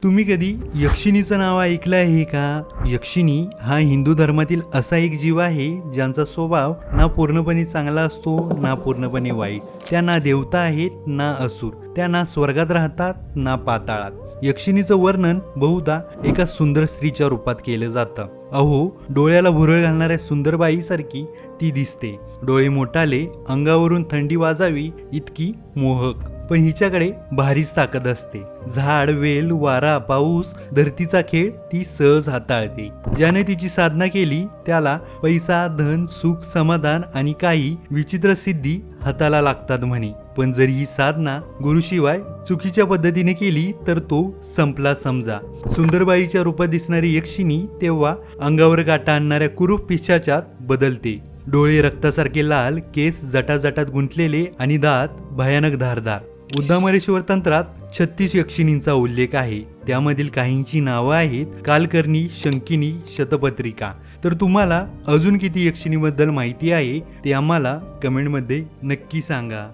तुम्ही कधी यक्षिणीचं नाव ऐकलं आहे का? यक्षिणी हा हिंदू धर्मातील असा एक जीव आहे ज्यांचा स्वभाव ना पूर्णपणे चांगला असतो ना पूर्णपणे वाईट. त्या ना देवता आहेत ना असुर. त्या ना स्वर्गात राहतात ना पाताळात. यक्षिणीचं वर्णन बहुधा एका सुंदर स्त्रीच्या रूपात केलं जातं. अहो, डोळ्याला भुरळ घालणाऱ्या सुंदर बाईसारखी ती दिसते. डोळे मोठाले, अंगावरून थंडी वाजावी इतकी मोहक. पण हिच्याकडे भारीच ताकद असते. झाड, वेल, वारा, पाऊस, धरतीचा खेळ ती सहज हाताळते. ज्याने तिची साधना केली त्याला पैसा, धन, सुख, समाधान आणि काही विचित्र सिद्धी हाताला लागतात म्हणे. पण जर ही साधना गुरुशिवाय चुकीच्या पद्धतीने केली तर तो संपला समजा. सुंदरबाईच्या रूपात दिसणारी यक्षिणी तेव्हा अंगावर काटा आणणाऱ्या कुरूप पिशाचात बदलते. डोळे रक्तासारखे लाल, केस जटाजटात गुंतलेले आणि दात भयानक धारदार. उद्दामरेश्वर तंत्रात 36 यक्षिणींचा उल्लेख आहे. त्यामधील काहींची नावं आहेत कालकर्णी, शंकिनी, शतपत्रिका. तर तुम्हाला अजून किती यक्षिणीबद्दल माहिती आहे ते आम्हाला कमेंटमध्ये नक्की सांगा.